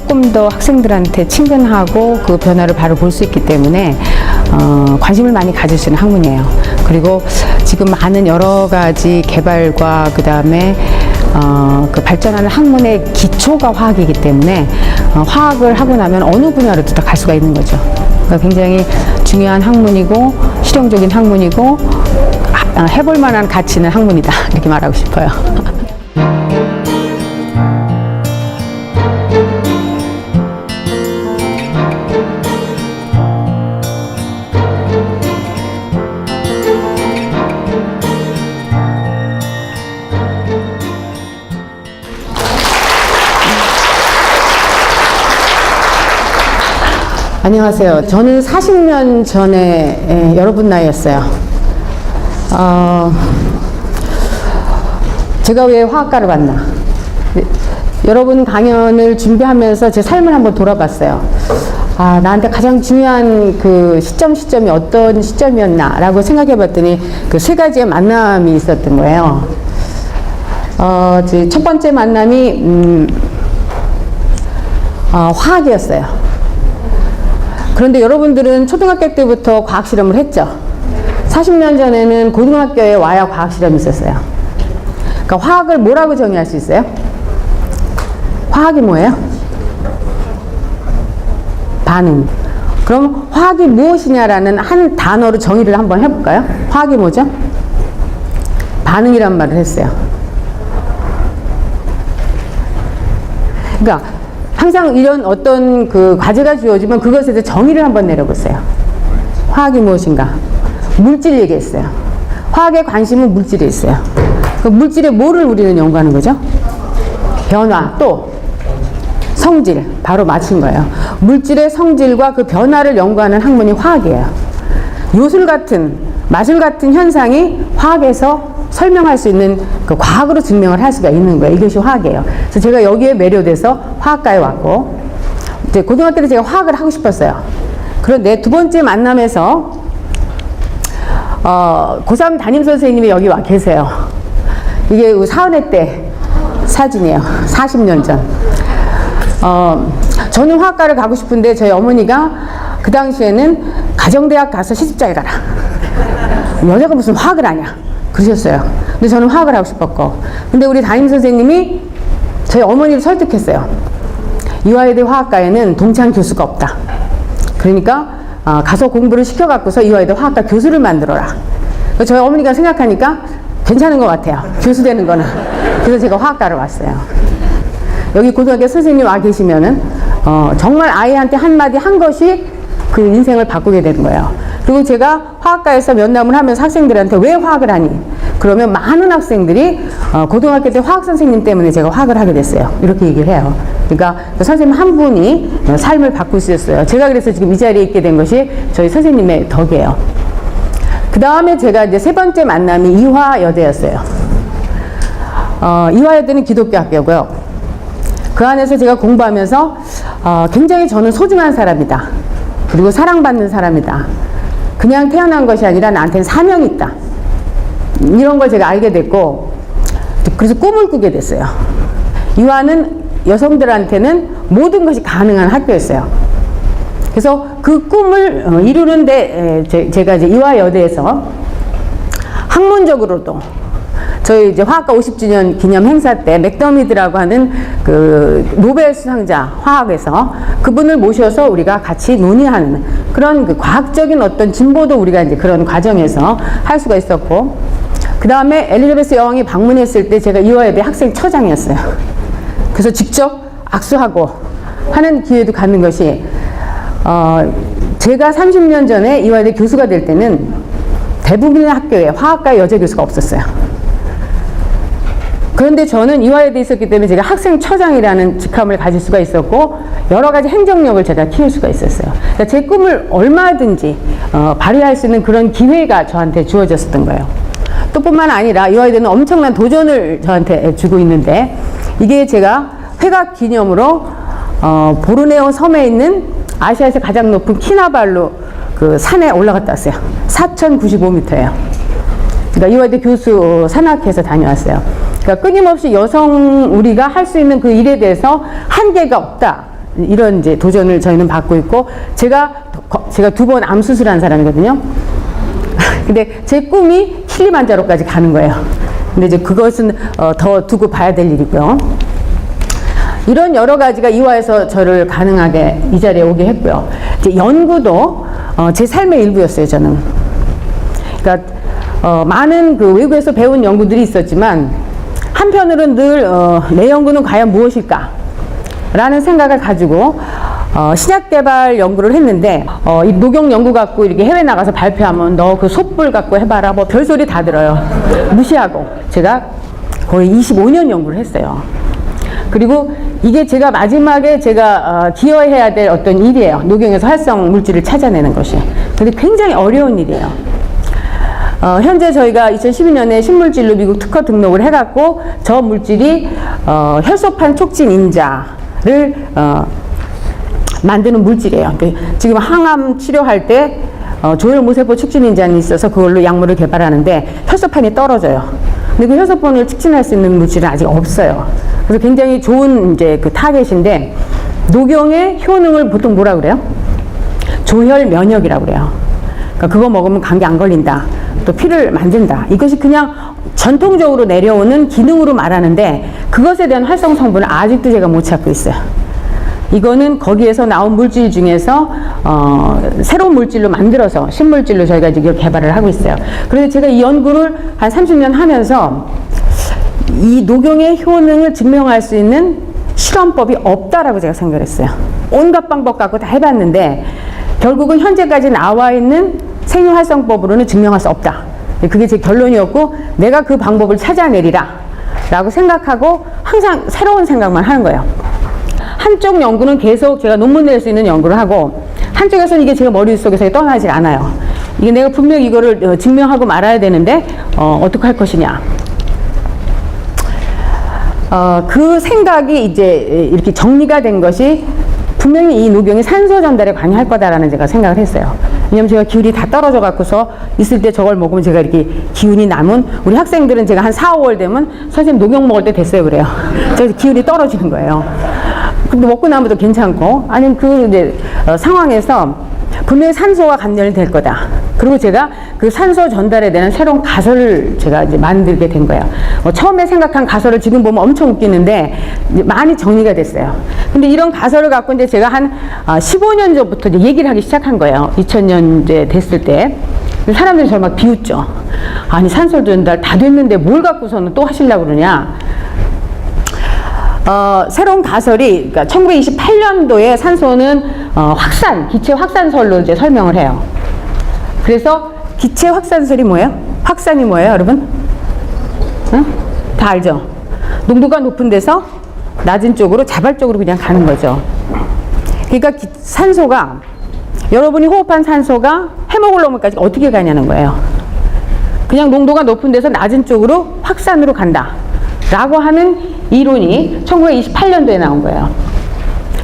조금 더 학생들한테 친근하고 그 변화를 바로 볼 수 있기 때문에 관심을 많이 가지시는 학문이에요. 그리고 지금 많은 여러 가지 개발과 그다음에 그 발전하는 학문의 기초가 화학이기 때문에 화학을 하고 나면 어느 분야로도 다 갈 수가 있는 거죠. 그러니까 굉장히 중요한 학문이고 실용적인 학문이고 해볼 만한 가치 있는 학문이다 이렇게 말하고 싶어요. 안녕하세요. 저는 40년 전에 여러분 나이였어요. 제가 왜 화학과를 갔나? 여러분 강연을 준비하면서 제 삶을 한번 돌아봤어요. 나한테 가장 중요한 그 시점이 어떤 시점이었나 라고 생각해 봤더니 그 세 가지의 만남이 있었던 거예요. 첫 번째 만남이 화학이었어요. 그런데 여러분들은 초등학교 때부터 과학 실험을 했죠. 40년 전에는 고등학교에 와야 과학 실험이 있었어요. 그러니까 화학을 뭐라고 정의할 수 있어요? 화학이 뭐예요? 반응. 그럼 화학이 무엇이냐라는 한 단어로 정의를 한번 해볼까요? 화학이 뭐죠? 반응이란 말을 했어요. 그러니까 항상 이런 어떤 그 과제가 주어지면 그것에 대해서 정의를 한번 내려보세요. 화학이 무엇인가? 물질 얘기했어요. 화학의 관심은 물질에 있어요. 그 물질의 뭐를 우리는 연구하는 거죠? 변화, 또 성질, 바로 맞춘 거예요. 물질의 성질과 그 변화를 연구하는 학문이 화학이에요. 요술 같은, 마술 같은 현상이 화학에서 설명할 수 있는 그 과학으로 증명을 할 수가 있는 거예요. 이것이 화학이에요. 그래서 제가 여기에 매료돼서 화학과에 왔고, 이제 고등학교 때 제가 화학을 하고 싶었어요. 그런데 두 번째 만남에서 고3 담임 선생님이 여기 와 계세요. 이게 사은회 때 사진이에요. 40년 전. 저는 화학과를 가고 싶은데 저희 어머니가 그 당시에는 가정대학 가서 시집잘 가라. 여자가 무슨 화학을 하냐. 그러셨어요. 근데 저는 화학을 하고 싶었고. 근데 우리 담임 선생님이 저희 어머니를 설득했어요. 이화여대 화학과에는 동창 교수가 없다. 그러니까 가서 공부를 시켜갖고서 이화여대 화학과 교수를 만들어라. 저희 어머니가 생각하니까 괜찮은 것 같아요. 교수 되는 거는. 그래서 제가 화학과를 왔어요. 여기 고등학교 선생님 와 계시면은 정말 아이한테 한마디 한 것이 그 인생을 바꾸게 되는 거예요. 그리고 제가 화학과에서 면담을 하면서 학생들한테 왜 화학을 하니? 그러면 많은 학생들이 고등학교 때 화학 선생님 때문에 제가 화학을 하게 됐어요. 이렇게 얘기를 해요. 그러니까 그 선생님 한 분이 삶을 바꾸셨어요. 제가 그래서 지금 이 자리에 있게 된 것이 저희 선생님의 덕이에요. 그 다음에 제가 이제 세 번째 만남이 이화여대였어요. 이화여대는 기독교 학교고요. 그 안에서 제가 공부하면서 굉장히 저는 소중한 사람이다. 그리고 사랑받는 사람이다. 그냥 태어난 것이 아니라 나한테는 사명이 있다. 이런 걸 제가 알게 됐고, 그래서 꿈을 꾸게 됐어요. 이화는 여성들한테는 모든 것이 가능한 학교였어요. 그래서 그 꿈을 이루는데 제가 이제 이화여대에서 학문적으로도 저희 이제 화학과 50주년 기념 행사 때 맥더미드라고 하는 그 노벨 수상자 화학에서 그분을 모셔서 우리가 같이 논의하는 그런 그 과학적인 어떤 진보도 우리가 이제 그런 과정에서 할 수가 있었고, 그 다음에 엘리자베스 여왕이 방문했을 때 제가 이화여대 학생 처장이었어요. 그래서 직접 악수하고 하는 기회도 갖는 것이 제가 30년 전에 이화여대 교수가 될 때는 대부분의 학교에 화학과 여자 교수가 없었어요. 그런데 저는 이화여대에 있었기 때문에 제가 학생처장이라는 직함을 가질 수가 있었고 여러 가지 행정력을 제가 키울 수가 있었어요. 그러니까 제 꿈을 얼마든지 발휘할 수 있는 그런 기회가 저한테 주어졌었던 거예요. 또 뿐만 아니라 이화여대는 엄청난 도전을 저한테 주고 있는데, 이게 제가 회각 기념으로 보르네오 섬에 있는 아시아에서 가장 높은 키나발루 그 산에 올라갔다 왔어요. 4,095m예요. 그러니까 이화여대 교수 산악회에서 다녀왔어요. 그러니까 끊임없이 우리가 할 수 있는 그 일에 대해서 한계가 없다. 이런 이제 도전을 저희는 받고 있고, 제가 2번 암 수술한 사람이거든요. 근데 제 꿈이 킬리만자로까지 가는 거예요. 근데 이제 그것은 더 두고 봐야 될 일이고요. 이런 여러 가지가 이화에서 저를 가능하게 이 자리에 오게 했고요. 이제 연구도 제 삶의 일부였어요, 저는. 그러니까 많은 그 외국에서 배운 연구들이 있었지만, 한편으로는 늘 내 연구는 과연 무엇일까? 라는 생각을 가지고 신약 개발 연구를 했는데, 이 녹용 연구 갖고 이렇게 해외 나가서 발표하면 너 그 솥불 갖고 해봐라, 뭐 별소리 다 들어요. 무시하고. 제가 거의 25년 연구를 했어요. 그리고 이게 제가 마지막에 제가 기여해야 될 어떤 일이에요. 녹용에서 활성 물질을 찾아내는 것이. 근데 굉장히 어려운 일이에요. 현재 저희가 2012년에 신물질로 미국 특허 등록을 해갖고, 저 물질이 혈소판 촉진 인자를 만드는 물질이에요. 지금 항암 치료할 때 조혈모세포 촉진 인자는 있어서 그걸로 약물을 개발하는데 혈소판이 떨어져요. 근데 그 혈소판을 촉진할 수 있는 물질은 아직 없어요. 그래서 굉장히 좋은 이제 그 타겟인데, 녹용의 효능을 보통 뭐라 그래요? 조혈 면역이라고 그래요. 그러니까 그거 먹으면 감기 안 걸린다. 또 피를 만든다. 이것이 그냥 전통적으로 내려오는 기능으로 말하는데, 그것에 대한 활성 성분을 아직도 제가 못 찾고 있어요. 이거는 거기에서 나온 물질 중에서 새로운 물질로 만들어서 신물질로 저희가 지금 개발을 하고 있어요. 그래서 제가 이 연구를 한 30년 하면서 이 녹용의 효능을 증명할 수 있는 실험법이 없다라고 제가 생각을 했어요. 온갖 방법 갖고 다 해봤는데 결국은 현재까지 나와 있는 생유활성법으로는 증명할 수 없다. 그게 제 결론이었고, 내가 그 방법을 찾아내리라 라고 생각하고 항상 새로운 생각만 하는 거예요. 한쪽 연구는 계속 제가 논문 낼 수 있는 연구를 하고, 한쪽에서는 이게 제가 머릿속에서 떠나질 않아요. 이게 내가 분명히 이거를 증명하고 말아야 되는데 어떻게 할 것이냐. 그 생각이 이제 이렇게 정리가 된 것이, 분명히 이 녹용이 산소 전달에 관여할 거다라는 제가 생각을 했어요. 왜냐면 제가 기운이 다 떨어져 갖고서 있을 때 저걸 먹으면 제가 이렇게 기운이 남은, 우리 학생들은 제가 한 4, 5월 되면 선생님 녹용 먹을 때 됐어요 그래요. 그래서 기운이 떨어지는 거예요. 근데 먹고 나면 또 괜찮고, 아니면 그 이제 상황에서 분명히 산소와 관련이 될 거다. 그리고 제가 그 산소 전달에 대한 새로운 가설을 제가 이제 만들게 된 거예요. 처음에 생각한 가설을 지금 보면 엄청 웃기는데 이제 많이 정리가 됐어요. 근데 이런 가설을 갖고 이제 제가 한 15년 전부터 이제 얘기를 하기 시작한 거예요. 2000년 이제 됐을 때. 사람들이 저를 막 비웃죠. 아니, 산소 전달 다 됐는데 뭘 갖고서는 또 하시려고 그러냐. 새로운 가설이, 그러니까 1928년도에 산소는 기체 확산설로 이제 설명을 해요. 그래서 기체 확산설이 뭐예요? 확산이 뭐예요, 여러분? 응? 다 알죠? 농도가 높은 데서 낮은 쪽으로 자발적으로 그냥 가는 거죠. 그러니까 산소가, 여러분이 호흡한 산소가 헤모글로빈까지 어떻게 가냐는 거예요. 그냥 농도가 높은 데서 낮은 쪽으로 확산으로 간다 라고 하는 이론이 1928년도에 나온 거예요.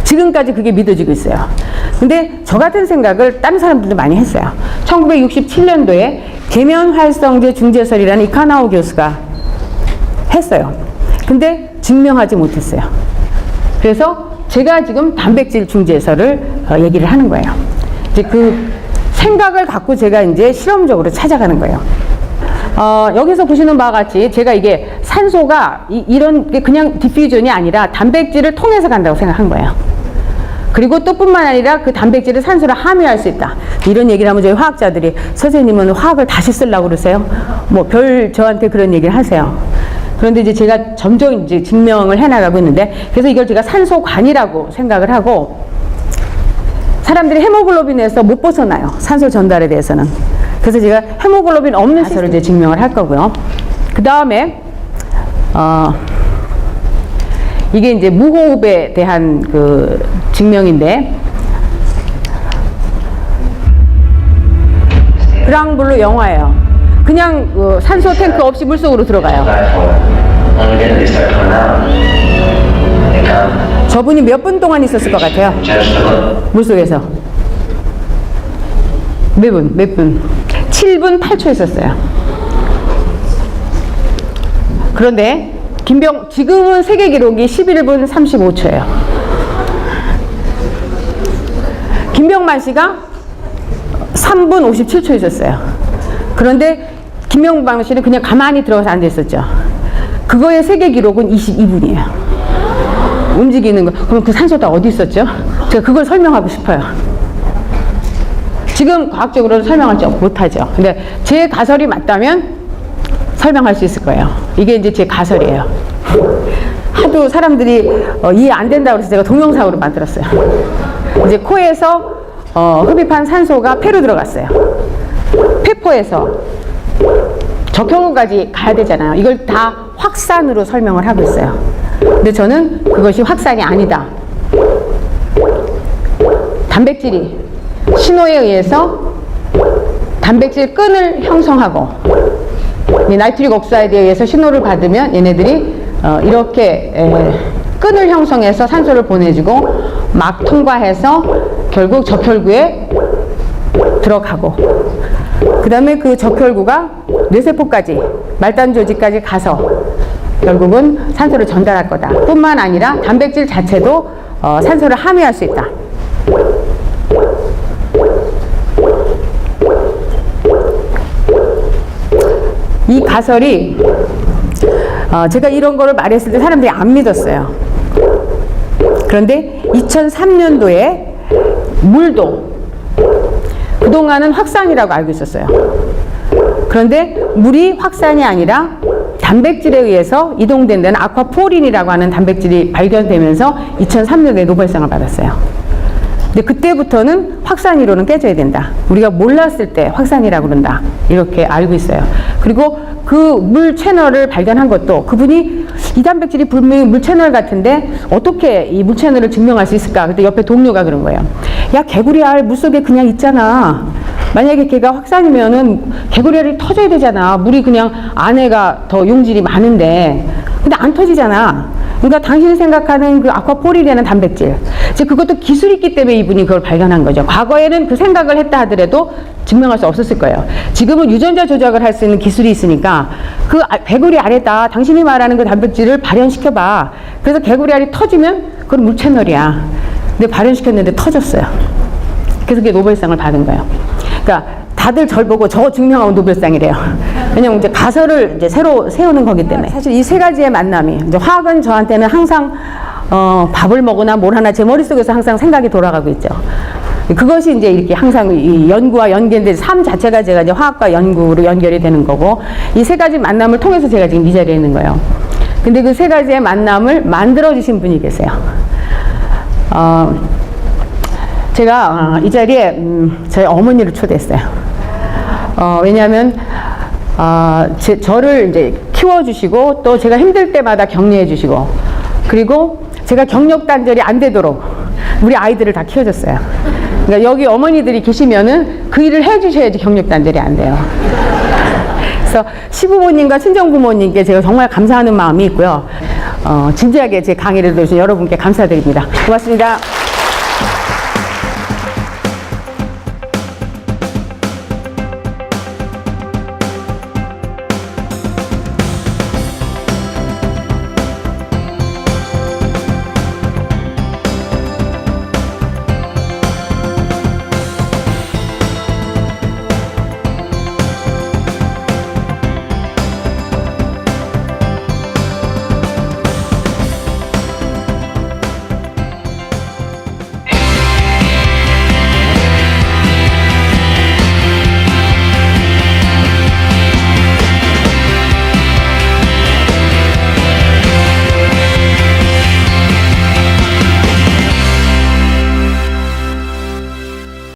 지금까지 그게 믿어지고 있어요. 근데 저 같은 생각을 다른 사람들도 많이 했어요. 1967년도에 계면활성제 중재설이라는 이카나오 교수가 했어요. 근데 증명하지 못했어요. 그래서 제가 지금 단백질 중재설을 얘기를 하는 거예요. 이제 그 생각을 갖고 제가 이제 실험적으로 찾아가는 거예요. 여기서 보시는 바와 같이 제가 이게 산소가 이런 게 그냥 디퓨전이 아니라 단백질을 통해서 간다고 생각한 거예요. 그리고 또 뿐만 아니라 그 단백질을 산소로 함유할 수 있다. 이런 얘기를 하면 저희 화학자들이, 선생님은 화학을 다시 쓰려고 그러세요? 뭐 저한테 그런 얘기를 하세요. 그런데 이제 제가 점점 이제 증명을 해나가고 있는데, 그래서 이걸 제가 산소관이라고 생각을 하고, 사람들이 헤모글로빈에서 못 벗어나요. 산소 전달에 대해서는. 그래서 제가 헤모글로빈 없는 시설을 이제 증명을 할 거고요. 그 다음에 이게 이제 무호흡에 대한 그 증명인데, 그랑블루 영화예요. 그냥 산소 탱크 없이 물속으로 들어가요. 저분이 몇 분 동안 있었을 것 같아요? 물속에서. 몇 분? 7분 8초 있었어요. 그런데 지금은 세계 기록이 11분 35초예요. 김병만 씨가 3분 57초 있었어요. 그런데 김병만 씨는 그냥 가만히 들어가서 앉아 있었죠. 그거의 세계 기록은 22분이에요. 움직이는 거. 그럼 그 산소가 어디 있었죠? 제가 그걸 설명하고 싶어요. 지금 과학적으로는 설명하지 못하죠. 근데 제 가설이 맞다면 설명할 수 있을 거예요. 이게 이제 제 가설이에요. 하도 사람들이 이해 안 된다고 해서 제가 동영상으로 만들었어요. 이제 코에서 흡입한 산소가 폐로 들어갔어요. 폐포에서 적혈구까지 가야 되잖아요. 이걸 다 확산으로 설명을 하고 있어요. 근데 저는 그것이 확산이 아니다. 단백질이 신호에 의해서 단백질 끈을 형성하고 나이트릭 옥사이드에 의해서 신호를 받으면 얘네들이 이렇게 끈을 형성해서 산소를 보내주고 막 통과해서 결국 적혈구에 들어가고, 그 다음에 그 적혈구가 뇌세포까지 말단 조직까지 가서 결국은 산소를 전달할 거다. 뿐만 아니라 단백질 자체도 산소를 함유할 수 있다. 이 가설이 제가 이런 거를 말했을 때 사람들이 안 믿었어요. 그런데 2003년도에 물도 그동안은 확산이라고 알고 있었어요. 그런데 물이 확산이 아니라 단백질에 의해서 이동된 데는 아쿠아포린이라고 하는 단백질이 발견되면서 2003년에 노벨상을 받았어요. 근데 그때부터는 확산이론은 깨져야 된다. 우리가 몰랐을 때 확산이라고 그런다. 이렇게 알고 있어요. 그리고 그 물 채널을 발견한 것도 그분이 이 단백질이 분명히 물 채널 같은데 어떻게 이 물 채널을 증명할 수 있을까? 그때 옆에 동료가 그런 거예요. 야, 개구리알 물속에 그냥 있잖아. 만약에 걔가 확산이면은 개구리알이 터져야 되잖아. 물이 그냥 안에가 더 용질이 많은데. 근데 안 터지잖아. 그러니까 당신이 생각하는 그 아쿠아포린이라는 단백질, 즉 그것도 기술이 있기 때문에 이분이 그걸 발견한 거죠. 과거에는 그 생각을 했다 하더라도 증명할 수 없었을 거예요. 지금은 유전자 조작을 할 수 있는 기술이 있으니까 그 개구리 알에다 당신이 말하는 그 단백질을 발현시켜봐. 그래서 개구리 알이 터지면 그건 물 채널이야. 근데 발현시켰는데 터졌어요. 그래서 그게 노벨상을 받은 거예요. 그러니까 다들 절 보고 저 증명하고 노벨상이래요. 왜냐면 이제 가설을 이제 새로 세우는 거기 때문에. 사실 이 세 가지의 만남이, 이제 화학은 저한테는 항상 밥을 먹으나 뭘 하나 제 머릿속에서 항상 생각이 돌아가고 있죠. 그것이 이제 이렇게 항상 이 연구와 연계된 삶 자체가 제가 이제 화학과 연구로 연결이 되는 거고, 이 세 가지 만남을 통해서 제가 지금 이 자리에 있는 거예요. 근데 그 세 가지의 만남을 만들어주신 분이 계세요. 제가 이 자리에 저희 어머니를 초대했어요. 왜냐하면 저를 이제 키워주시고 또 제가 힘들 때마다 격려해주시고, 그리고 제가 경력 단절이 안 되도록 우리 아이들을 다 키워줬어요. 그러니까 여기 어머니들이 계시면은 그 일을 해주셔야지 경력 단절이 안 돼요. 그래서 시부모님과 친정부모님께 제가 정말 감사하는 마음이 있고요. 진지하게 제 강의를 들으신 여러분께 감사드립니다. 고맙습니다.